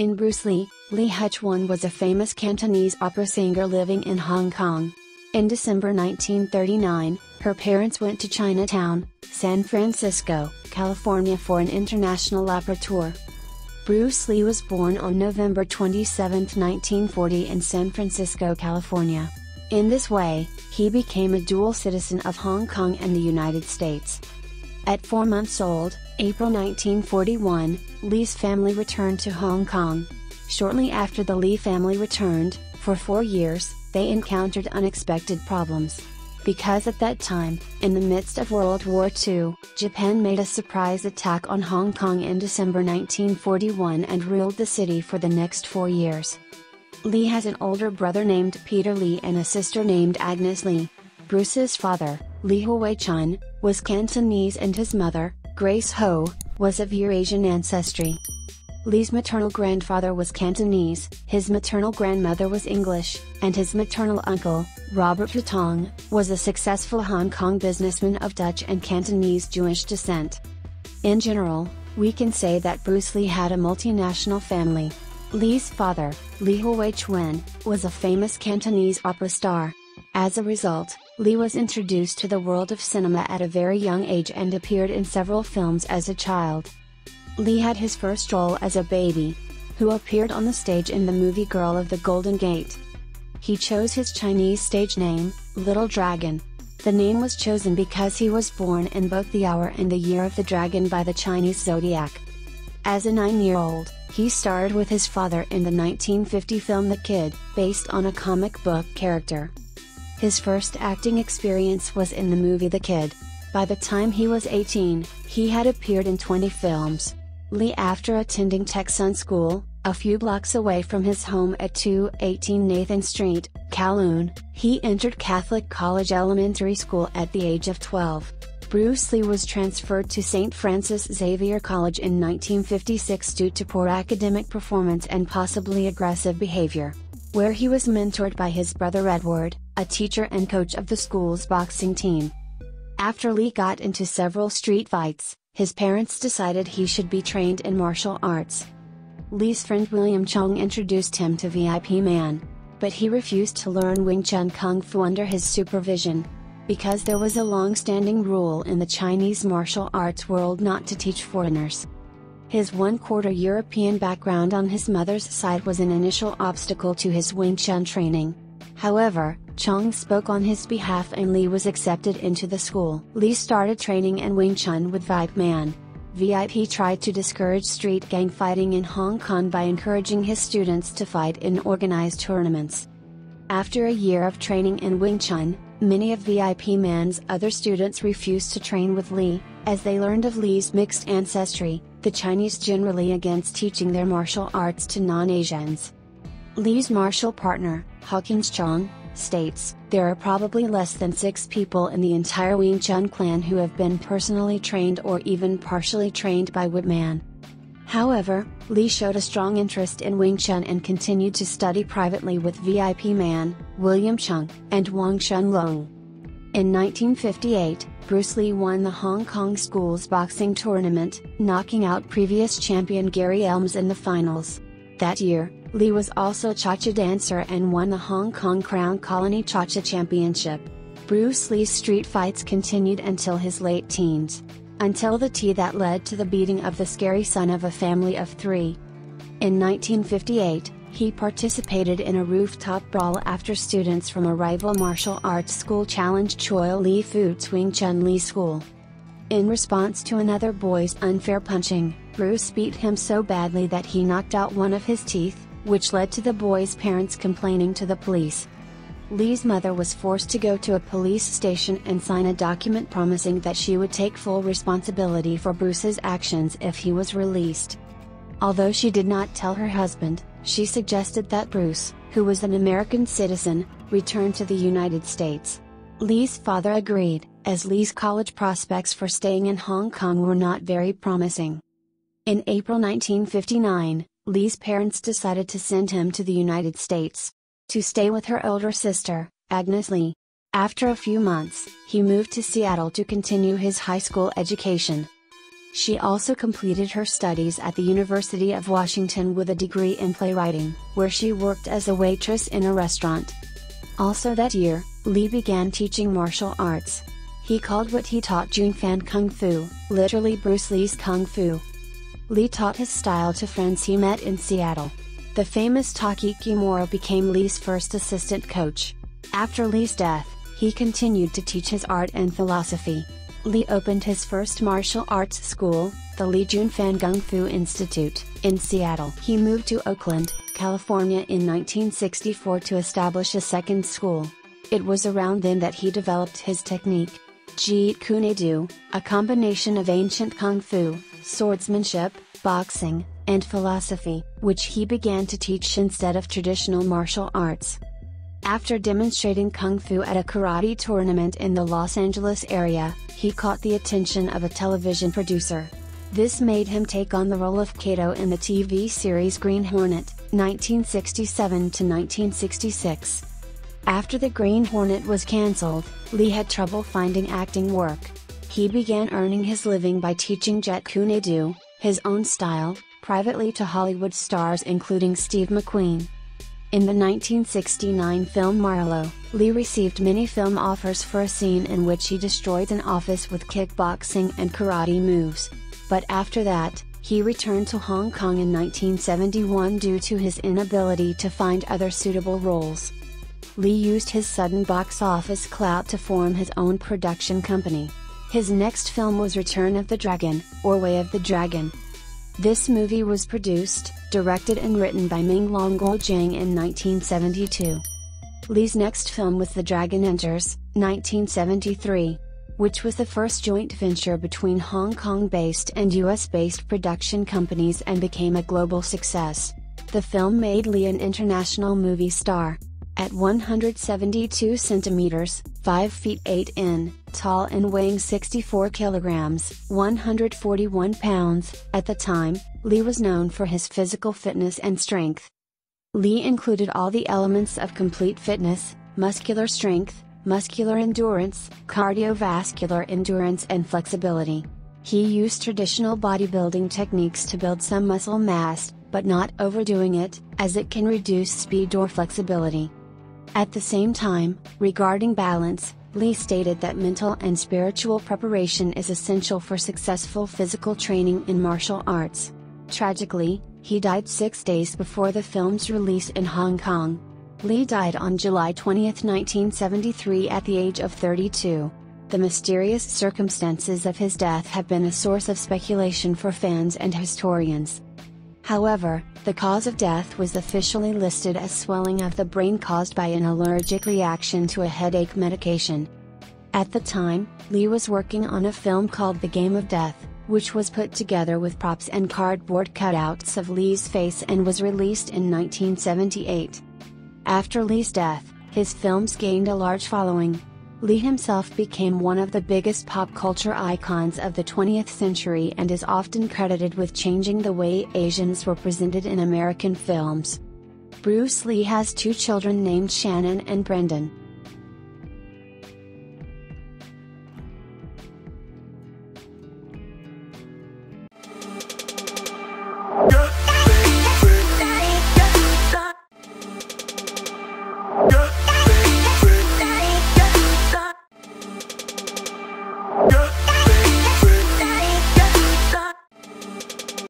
In Bruce Lee, Li Hui Chuen was a famous Cantonese opera singer living in Hong Kong. In December 1939, her parents went to Chinatown, San Francisco, California for an international opera tour. Bruce Lee was born on November 27, 1940 in San Francisco, California. In this way, he became a dual citizen of Hong Kong and the United States. At 4 months old, April 1941, Li's family returned to Hong Kong. Shortly after the Li family returned, for 4 years, they encountered unexpected problems. Because at that time, in the midst of World War II, Japan made a surprise attack on Hong Kong in December 1941 and ruled the city for the next 4 years. Li has an older brother named Peter Li and a sister named Agnes Li. Bruce's father, Li Hui Chuen, was Cantonese and his mother, Grace Ho, was of Eurasian ancestry. Li's maternal grandfather was Cantonese, his maternal grandmother was English, and his maternal uncle, Robert Hutong, was a successful Hong Kong businessman of Dutch and Cantonese Jewish descent. In general, we can say that Bruce Lee had a multinational family. Li's father, Li Hui Chuen, was a famous Cantonese opera star. As a result, Li was introduced to the world of cinema at a very young age and appeared in several films as a child. Li had his first role as a baby, who appeared on the stage in the movie Girl of the Golden Gate. He chose his Chinese stage name, Little Dragon. The name was chosen because he was born in both the hour and the year of the dragon by the Chinese zodiac. As a 9-year-old, he starred with his father in the 1950 film The Kid, based on a comic book character. His first acting experience was in the movie The Kid. By the time he was 18, he had appeared in 20 films. Li, after attending Tech Sun School, a few blocks away from his home at 218 Nathan Street, Kowloon, he entered Catholic College Elementary School at the age of 12. Bruce Lee was transferred to St. Francis Xavier College in 1956 due to poor academic performance and possibly aggressive behavior, where he was mentored by his brother Edward, a teacher and coach of the school's boxing team. After Li got into several street fights, his parents decided he should be trained in martial arts. Li's friend William Chung introduced him to VIP Man, but he refused to learn Wing Chun Kung Fu under his supervision, because there was a long-standing rule in the Chinese martial arts world not to teach foreigners. His one-quarter European background on his mother's side was an initial obstacle to his Wing Chun training. However, Chung spoke on his behalf and Li was accepted into the school. Li started training in Wing Chun with VIP Man. VIP tried to discourage street gang fighting in Hong Kong by encouraging his students to fight in organized tournaments. After a year of training in Wing Chun, many of VIP Man's other students refused to train with Li, as they learned of Li's mixed ancestry, the Chinese generally against teaching their martial arts to non-Asians. Li's martial partner, Hawkins Chong, states, "There are probably less than 6 people in the entire Wing Chun clan who have been personally trained or even partially trained by VIP Man." However, Li showed a strong interest in Wing Chun and continued to study privately with VIP Man, William Chung, and Wang Shunlong. In 1958, Bruce Lee won the Hong Kong Schools boxing tournament, knocking out previous champion Gary Elms in the finals. That year, Li was also a cha-cha dancer and won the Hong Kong Crown Colony Cha-Cha Championship. Bruce Lee's street fights continued until his late teens. Until the tea that led to the beating of the scary son of a family of 3. In 1958, he participated in a rooftop brawl after students from a rival martial arts school challenged Choi Li Fu's Wing Chun Li School. In response to another boy's unfair punching, Bruce beat him so badly that he knocked out one of his teeth, which led to the boy's parents complaining to the police. Li's mother was forced to go to a police station and sign a document promising that she would take full responsibility for Bruce's actions if he was released. Although she did not tell her husband, she suggested that Bruce, who was an American citizen, return to the United States. Li's father agreed, as Li's college prospects for staying in Hong Kong were not very promising. In April 1959, Li's parents decided to send him to the United States, to stay with her older sister, Agnes Li. After a few months, he moved to Seattle to continue his high school education. She also completed her studies at the University of Washington with a degree in playwriting, where she worked as a waitress in a restaurant. Also that year, Li began teaching martial arts. He called what he taught Junfan Kung Fu, literally Bruce Lee's Kung Fu. Li taught his style to friends he met in Seattle. The famous Taki Kimura became Li's first assistant coach. After Li's death, he continued to teach his art and philosophy. Li opened his first martial arts school, the Li Junfan Kung Fu Institute, in Seattle. He moved to Oakland, California in 1964 to establish a second school. It was around then that he developed his technique, Jeet Kune Do, a combination of ancient Kung Fu, swordsmanship, boxing, and philosophy, which he began to teach instead of traditional martial arts. After demonstrating Kung Fu at a karate tournament in the Los Angeles area, he caught the attention of a television producer. This made him take on the role of Kato in the TV series Green Hornet, 1967 to 1966. After the Green Hornet was cancelled, Li had trouble finding acting work. He began earning his living by teaching Jeet Kune Do, his own style, privately to Hollywood stars including Steve McQueen. In the 1969 film Marlowe, Li received many film offers for a scene in which he destroyed an office with kickboxing and karate moves. But after that, he returned to Hong Kong in 1971 due to his inability to find other suitable roles. Li used his sudden box office clout to form his own production company. His next film was Return of the Dragon, or Way of the Dragon. This movie was produced, directed and written by Ming Longo Jiang in 1972. Li's next film was The Dragon Enters, 1973, which was the first joint venture between Hong Kong-based and US-based production companies and became a global success. The film made Li an international movie star. At 172 centimeters, 5 feet 8 in, tall and weighing 64 kilograms, 141 pounds, at the time, Li was known for his physical fitness and strength. Li included all the elements of complete fitness, muscular strength, muscular endurance, cardiovascular endurance and flexibility. He used traditional bodybuilding techniques to build some muscle mass, but not overdoing it, as it can reduce speed or flexibility. At the same time, regarding balance, Li stated that mental and spiritual preparation is essential for successful physical training in martial arts. Tragically, he died 6 days before the film's release in Hong Kong. Li died on July 20, 1973 at the age of 32. The mysterious circumstances of his death have been a source of speculation for fans and historians. However, the cause of death was officially listed as swelling of the brain caused by an allergic reaction to a headache medication. At the time, Li was working on a film called The Game of Death, which was put together with props and cardboard cutouts of Li's face and was released in 1978. After Li's death, his films gained a large following. Li himself became one of the biggest pop culture icons of the 20th century and is often credited with changing the way Asians were presented in American films. Bruce Lee has 2 children named Shannon and Brendan.